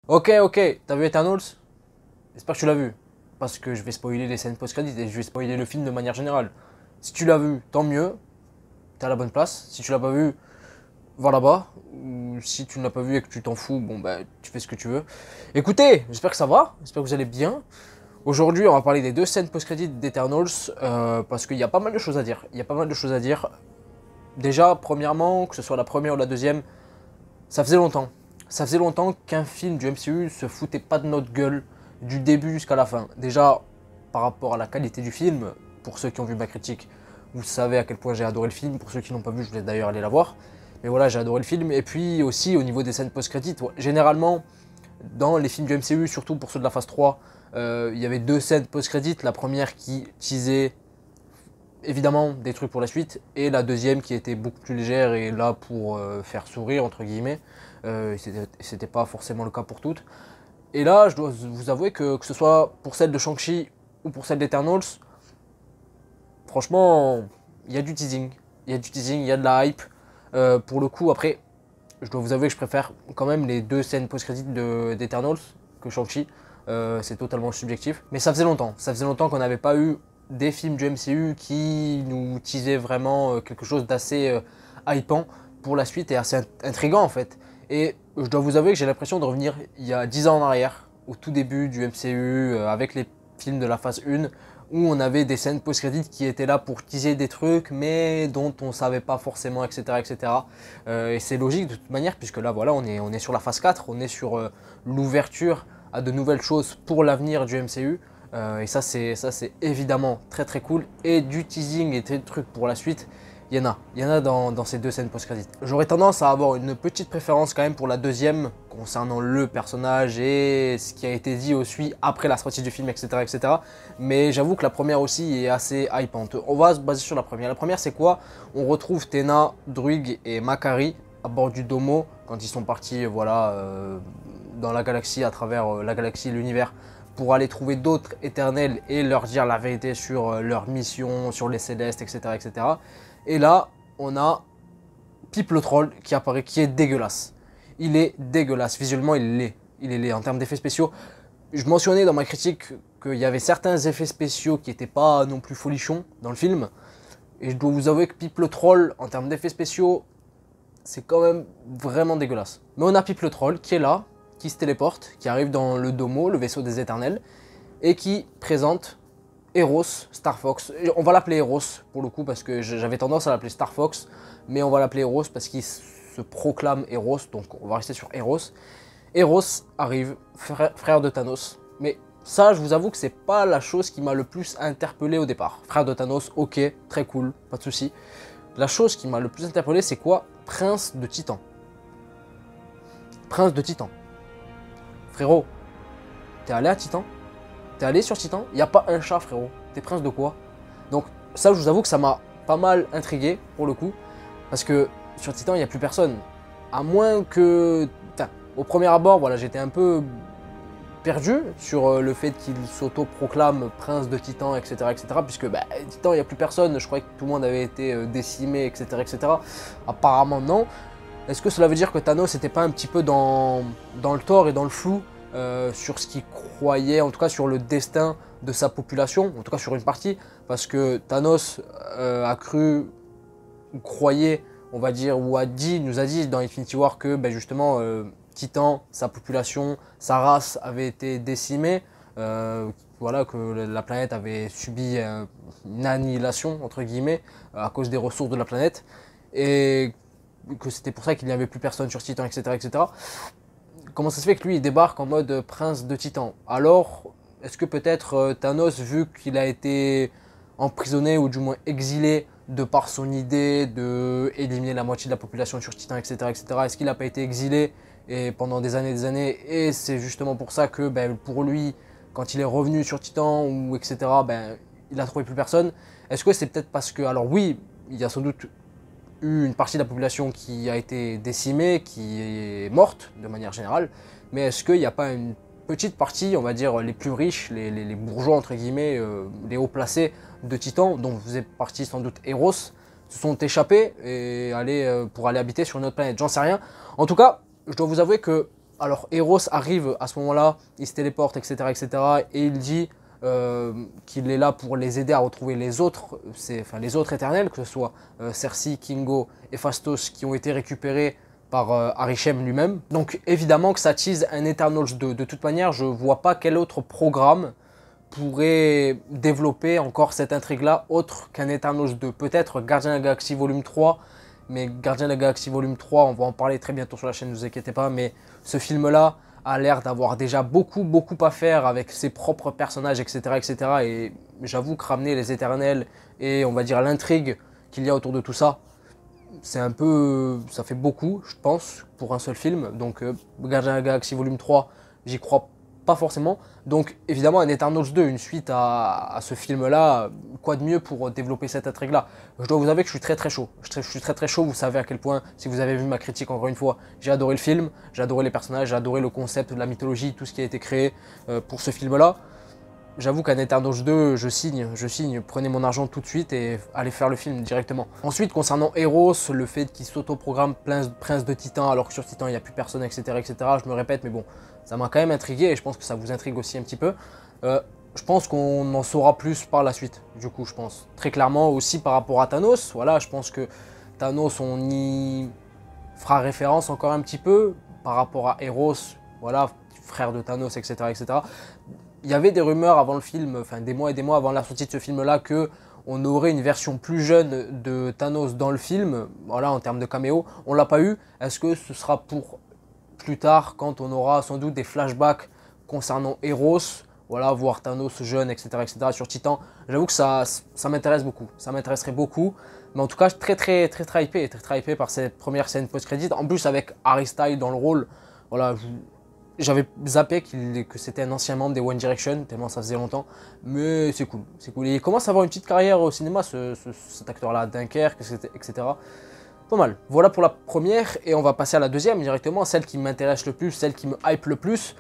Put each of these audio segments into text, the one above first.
Ok, t'as vu Eternals? J'espère que tu l'as vu. Parce que je vais spoiler les scènes post-crédit et je vais spoiler le film de manière générale. Si tu l'as vu, tant mieux, t'es à la bonne place. Si tu l'as pas vu, va là-bas. Ou si tu ne l'as pas vu et que tu t'en fous, bon bah tu fais ce que tu veux. Écoutez, j'espère que ça va, j'espère que vous allez bien. Aujourd'hui, on va parler des deux scènes post-crédit d'Eternals parce qu'il y a pas mal de choses à dire. Il y a pas mal de choses à dire. Déjà, premièrement, que ce soit la première ou la deuxième, ça faisait longtemps. Ça faisait longtemps qu'un film du MCU se foutait pas de notre gueule du début jusqu'à la fin. Déjà, par rapport à la qualité du film, pour ceux qui ont vu ma critique, vous savez à quel point j'ai adoré le film. Pour ceux qui n'ont pas vu, je vais d'ailleurs aller la voir. Mais voilà, j'ai adoré le film. Et puis aussi au niveau des scènes post-crédit, généralement, dans les films du MCU, surtout pour ceux de la phase 3, il y avait deux scènes post-crédit. La première qui teasait évidemment des trucs pour la suite, et la deuxième qui était beaucoup plus légère et là pour faire sourire entre guillemets. C'était pas forcément le cas pour toutes. Et là, je dois vous avouer que ce soit pour celle de Shang-Chi ou pour celle d'Eternals, franchement, il y a du teasing. Il y a du teasing, il y a de la hype. Pour le coup, après, je dois vous avouer que je préfère quand même les deux scènes post-crédit d'Eternals que Shang-Chi. C'est totalement subjectif. Mais ça faisait longtemps. Ça faisait longtemps qu'on n'avait pas eu des films du MCU qui nous teasaient vraiment quelque chose d'assez hypant pour la suite et assez intriguant en fait. Et je dois vous avouer que j'ai l'impression de revenir il y a 10 ans en arrière, au tout début du MCU, avec les films de la phase 1, où on avait des scènes post-crédit qui étaient là pour teaser des trucs, mais dont on ne savait pas forcément, etc. etc. Et c'est logique de toute manière, puisque là, voilà, on est sur la phase 4, on est sur l'ouverture à de nouvelles choses pour l'avenir du MCU. Et ça, c'est évidemment très très cool. Et du teasing et des trucs pour la suite, il y en a dans ces deux scènes post-crédit. J'aurais tendance à avoir une petite préférence quand même pour la deuxième, concernant le personnage et ce qui a été dit aussi après la sortie du film, etc. etc. Mais j'avoue que la première aussi est assez hypante. On va se baser sur la première. La première, c'est quoi? On retrouve Tena, Druig et Makari à bord du Domo quand ils sont partis voilà, dans la galaxie, à travers la galaxie et l'univers, pour aller trouver d'autres éternels et leur dire la vérité sur leur mission, sur les célestes, etc. etc. Et là, on a Pip le troll qui apparaît, qui est dégueulasse. Il est dégueulasse, visuellement il l'est. Il est laid en termes d'effets spéciaux. Je mentionnais dans ma critique qu'il y avait certains effets spéciaux qui n'étaient pas non plus folichons dans le film. Et je dois vous avouer que Pip le troll, en termes d'effets spéciaux, c'est quand même vraiment dégueulasse. Mais on a Pip le troll qui est là, qui se téléporte, qui arrive dans le Domo, le vaisseau des éternels, et qui présente Eros, Star Fox. On va l'appeler Eros pour le coup parce que j'avais tendance à l'appeler Star Fox, mais on va l'appeler Eros parce qu'il se proclame Eros, donc on va rester sur Eros. Eros arrive, frère de Thanos, mais ça, je vous avoue que c'est pas la chose qui m'a le plus interpellé au départ. Frère de Thanos, ok, très cool, pas de souci. La chose qui m'a le plus interpellé, c'est quoi? Prince de Titan. Prince de Titan. Frérot, t'es allé à Titan? T'es allé sur Titan? Y a pas un chat, frérot. T'es prince de quoi? Donc ça, je vous avoue que ça m'a pas mal intrigué pour le coup, parce que sur Titan, il n'y a plus personne. À moins que, enfin, au premier abord, voilà, j'étais un peu perdu sur le fait qu'il s'auto-proclame prince de Titan, etc., etc., puisque bah, Titan, il n'y a plus personne. Je croyais que tout le monde avait été décimé, etc., etc. Apparemment, non. Est-ce que cela veut dire que Thanos n'était pas un petit peu dans le tort et dans le flou sur ce qu'il croyait, en tout cas sur le destin de sa population, en tout cas sur une partie, parce que Thanos a cru, ou croyait, on va dire, ou nous a dit dans Infinity War que ben justement Titan, sa population, sa race avait été décimée, voilà, que la planète avait subi une annihilation, entre guillemets, à cause des ressources de la planète, et que c'était pour ça qu'il n'y avait plus personne sur Titan, etc., etc. Comment ça se fait que lui il débarque en mode prince de Titan? Alors, est-ce que peut-être Thanos, vu qu'il a été emprisonné ou du moins exilé de par son idée de éliminer la moitié de la population sur Titan, etc., etc., est-ce qu'il n'a pas été exilé et pendant des années, et c'est justement pour ça que ben, pour lui, quand il est revenu sur Titan ou etc., ben, il a trouvé plus personne. Est-ce que c'est peut-être parce que, alors oui, il y a sans doute eu une partie de la population qui a été décimée, qui est morte de manière générale, mais est-ce qu'il n'y a pas une petite partie, on va dire les plus riches, les bourgeois entre guillemets, les hauts placés de Titan, dont faisait partie sans doute Eros, se sont échappés et pour aller habiter sur une autre planète? J'en sais rien. En tout cas, je dois vous avouer que Alors Eros arrive à ce moment-là, il se téléporte, etc. etc. et il dit qu'il est là pour les aider à retrouver les autres, les autres éternels, que ce soit Cersei, Kingo et Phastos qui ont été récupérés par Arishem lui-même. Donc évidemment que ça tease un Eternals 2. De toute manière, je vois pas quel autre programme pourrait développer encore cette intrigue-là autre qu'un Eternals 2. Peut-être Guardians of the Galaxy Volume 3, mais Guardians of the Galaxy Volume 3, on va en parler très bientôt sur la chaîne, ne vous inquiétez pas, mais ce film-là a l'air d'avoir déjà beaucoup à faire avec ses propres personnages, etc. etc. et j'avoue que ramener les éternels et on va dire l'intrigue qu'il y a autour de tout ça, c'est un peu, ça fait beaucoup, je pense, pour un seul film. Donc Guardians of the Galaxy Volume 3, j'y crois pas forcément. Donc évidemment un Eternals 2, une suite à ce film-là, quoi de mieux pour développer cette intrigue-là. Je dois vous avouer que je suis très chaud. Je suis très chaud, vous savez à quel point, si vous avez vu ma critique encore une fois, j'ai adoré le film, j'ai adoré les personnages, j'ai adoré le concept de la mythologie, tout ce qui a été créé pour ce film-là. J'avoue qu'un Eternals 2, je signe, prenez mon argent tout de suite et allez faire le film directement. Ensuite, concernant Eros, le fait qu'il s'auto-programme prince de Titan, alors que sur Titan il n'y a plus personne, etc., etc., je me répète, mais bon, ça m'a quand même intrigué et je pense que ça vous intrigue aussi un petit peu. Je pense qu'on en saura plus par la suite, du coup, je pense. Très clairement aussi par rapport à Thanos, voilà, je pense que Thanos, on y fera référence encore un petit peu par rapport à Eros, voilà, frère de Thanos, etc., etc. Il y avait des rumeurs avant le film, enfin des mois et des mois avant la sortie de ce film-là, que on aurait une version plus jeune de Thanos dans le film, voilà, en termes de caméo. On l'a pas eu. Est-ce que ce sera pour plus tard, quand on aura sans doute des flashbacks concernant Eros, voilà, voir Thanos jeune, etc., etc. sur Titan. J'avoue que ça m'intéresse beaucoup. Ça m'intéresserait beaucoup. Mais en tout cas, très hypé par cette première scène post-crédit. En plus, avec Harry Styles dans le rôle, voilà, j'avais zappé que c'était un ancien membre des One Direction, tellement ça faisait longtemps. Mais c'est cool, c'est cool. Et il commence à avoir une petite carrière au cinéma, cet acteur-là, Dunkerque, etc. Pas mal. Voilà pour la première, et on va passer à la deuxième directement, celle qui m'intéresse le plus, celle qui me hype le plus.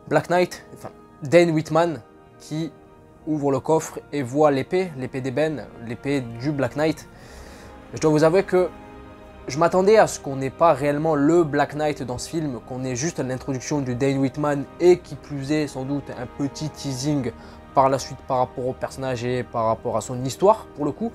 Black Knight, enfin, Dane Whitman, qui ouvre le coffre et voit l'épée d'ébène, l'épée du Black Knight. Je dois vous avouer que je m'attendais à ce qu'on n'ait pas réellement le Black Knight dans ce film, qu'on ait juste l'introduction du Dane Whitman et qui plus est sans doute un petit teasing par la suite par rapport au personnage et par rapport à son histoire pour le coup.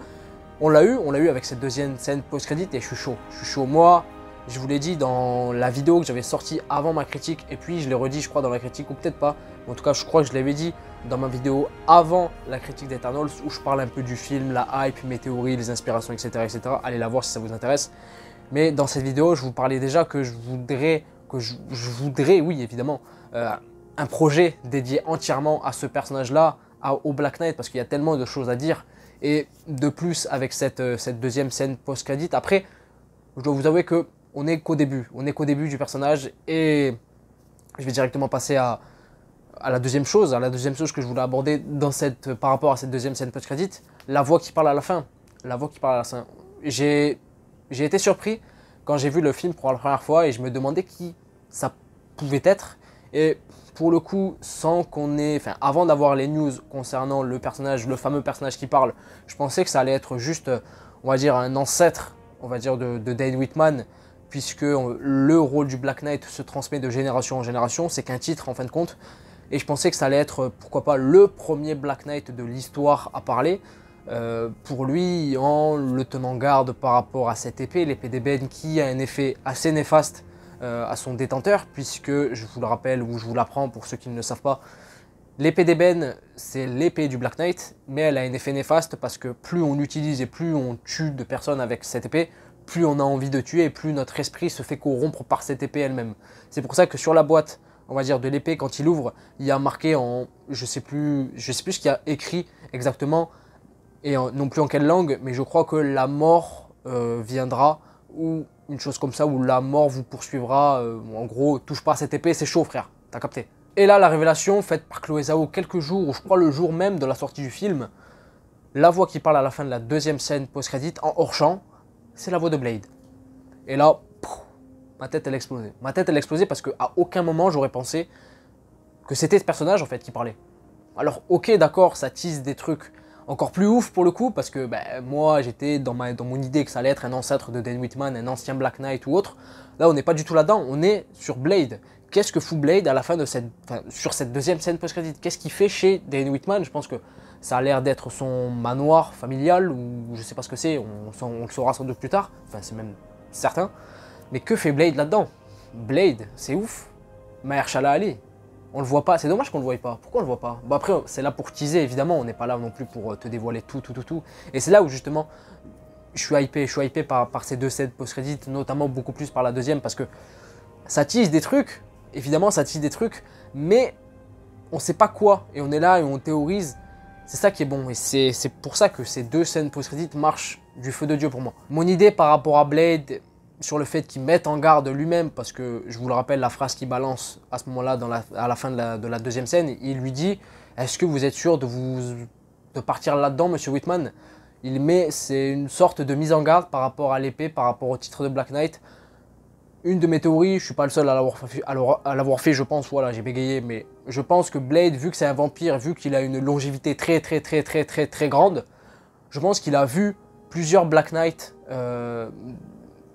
On l'a eu avec cette deuxième scène post-crédit et je suis chaud. Moi, je vous l'ai dit dans la vidéo que j'avais sortie avant ma critique et puis je l'ai redit je crois dans la critique ou peut-être pas. En tout cas, je crois que je l'avais dit dans ma vidéo avant la critique d'Eternals où je parle un peu du film, la hype, mes théories, les inspirations, etc., etc. Allez la voir si ça vous intéresse. Mais dans cette vidéo, je vous parlais déjà que je voudrais, oui évidemment, un projet dédié entièrement à ce personnage-là, au Black Knight, parce qu'il y a tellement de choses à dire. Et de plus, avec cette deuxième scène post-crédit, après, je dois vous avouer qu'on n'est qu'au début. On est qu'au début du personnage et je vais directement passer à la deuxième chose, que je voulais aborder par rapport à cette deuxième scène post-crédit, la voix qui parle à la fin. J'ai été surpris quand j'ai vu le film pour la première fois et je me demandais qui ça pouvait être. Et pour le coup, avant d'avoir les news concernant le personnage, le fameux personnage qui parle, je pensais que ça allait être juste, on va dire, un ancêtre, on va dire, de Dane Whitman, puisque le rôle du Black Knight se transmet de génération en génération, c'est qu'un titre en fin de compte. Et je pensais que ça allait être, pourquoi pas, le premier Black Knight de l'histoire à parler. Pour lui, en le tenant garde par rapport à cette épée, l'épée d'ébène qui a un effet assez néfaste à son détenteur, puisque, je vous le rappelle ou je vous l'apprends pour ceux qui ne le savent pas, l'épée d'ébène, c'est l'épée du Black Knight, mais elle a un effet néfaste parce que plus on utilise et plus on tue de personnes avec cette épée, plus on a envie de tuer et plus notre esprit se fait corrompre par cette épée elle-même. C'est pour ça que sur la boîte, on va dire de l'épée, quand il ouvre, il y a marqué en, je sais plus ce qu'il y a écrit exactement, et non plus en quelle langue, mais je crois que la mort viendra, ou une chose comme ça, où la mort vous poursuivra, en gros, touche pas à cette épée, c'est chaud frère, t'as capté. Et là, la révélation faite par Chloé Zhao quelques jours, ou je crois le jour même de la sortie du film, la voix qui parle à la fin de la deuxième scène post-crédit, en hors-champ, c'est la voix de Blade. Et là, ma tête elle explosait. Ma tête elle explosait parce qu'à aucun moment j'aurais pensé que c'était ce personnage en fait qui parlait. Alors ok d'accord, ça tease des trucs encore plus ouf pour le coup, parce que moi j'étais dans mon idée que ça allait être un ancêtre de Dane Whitman, un ancien Black Knight ou autre. Là on n'est pas du tout là-dedans, on est sur Blade, qu'est-ce que fout Blade à la fin de sur cette deuxième scène post-crédit? Qu'est-ce qu'il fait chez Dane Whitman? Je pense que ça a l'air d'être son manoir familial, ou je sais pas ce que c'est, on le saura sans doute plus tard, enfin c'est même certain. Mais que fait Blade là-dedans? Blade, c'est ouf. Mahershala Ali, on le voit pas, c'est dommage qu'on le voie pas. Pourquoi on le voit pas? Bon après, c'est là pour teaser, évidemment, on n'est pas là non plus pour te dévoiler tout. Et c'est là où justement, je suis hypé par ces deux scènes post-crédit, notamment beaucoup plus par la deuxième, parce que ça tease des trucs, évidemment ça tease des trucs, mais on sait pas quoi, et on est là et on théorise. C'est ça qui est bon, et c'est pour ça que ces deux scènes post-crédit marchent du feu de Dieu pour moi. Mon idée par rapport à Blade, sur le fait qu'il mette en garde lui-même, parce que je vous le rappelle, la phrase qu'il balance à ce moment-là, à la fin de la deuxième scène, il lui dit « Est-ce que vous êtes sûr de partir là-dedans, monsieur Whitman ?» C'est une sorte de mise en garde par rapport à l'épée, par rapport au titre de Black Knight. Une de mes théories, je ne suis pas le seul à l'avoir fait, je pense, voilà, j'ai bégayé, mais je pense que Blade, vu que c'est un vampire, vu qu'il a une longévité très grande, je pense qu'il a vu plusieurs Black Knight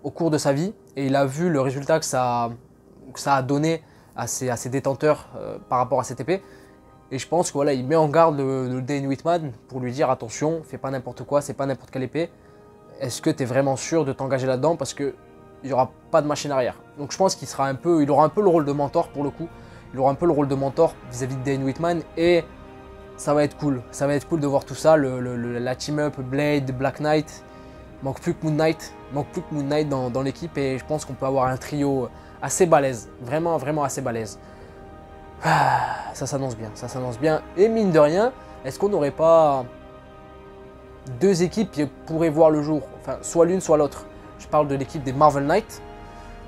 au cours de sa vie, et il a vu le résultat que ça a donné à ses détenteurs par rapport à cette épée. Et je pense que voilà, il met en garde le Dane Whitman pour lui dire attention, fais pas n'importe quoi, c'est pas n'importe quelle épée. Est-ce que tu es vraiment sûr de t'engager là-dedans, parce que il n'y aura pas de machine arrière. Donc je pense qu'il aura un peu le rôle de mentor pour le coup. Il aura un peu le rôle de mentor vis-à-vis de Dane Whitman, et ça va être cool. Ça va être cool de voir tout ça, la team-up Blade, Black Knight. Il manque plus que Moon Knight dans l'équipe, et je pense qu'on peut avoir un trio assez balèze. Vraiment assez balèze. Ça s'annonce bien. Et mine de rien, est-ce qu'on n'aurait pas deux équipes qui pourraient voir le jour? Enfin, soit l'une, soit l'autre. Je parle de l'équipe des Marvel Knights,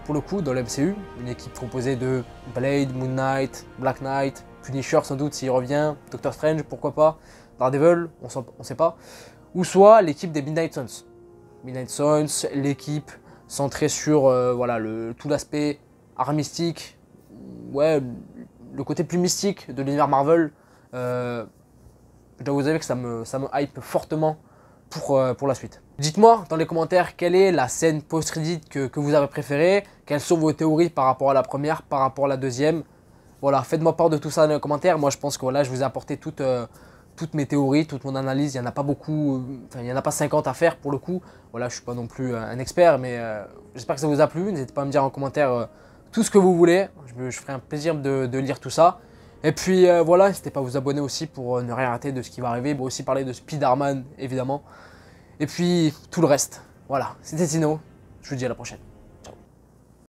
pour le coup, dans l'MCU. Une équipe composée de Blade, Moon Knight, Black Knight, Punisher sans doute s'il revient, Doctor Strange, pourquoi pas, Daredevil, on sait pas. Ou soit l'équipe des Midnight Suns. Midnight Suns, l'équipe centrée sur voilà, tout l'aspect art mystique, ouais, le côté plus mystique de l'univers Marvel. Je dois vous avouer que ça me hype fortement pour la suite. Dites-moi dans les commentaires quelle est la scène post-crédit que vous avez préférée, quelles sont vos théories par rapport à la première, par rapport à la deuxième. Voilà, faites-moi part de tout ça dans les commentaires. Moi je pense que voilà, je vous ai apporté toutes mes théories, toute mon analyse. Il n'y en a pas beaucoup, enfin il n'y en a pas 50 à faire pour le coup. Voilà, je ne suis pas non plus un expert, mais j'espère que ça vous a plu. N'hésitez pas à me dire en commentaire tout ce que vous voulez. Je ferai un plaisir de lire tout ça. Et puis voilà, n'hésitez pas à vous abonner aussi pour ne rien rater de ce qui va arriver. Bon, aussi parler de Spider-Man évidemment. Et puis tout le reste. Voilà, c'était Tino. Je vous dis à la prochaine.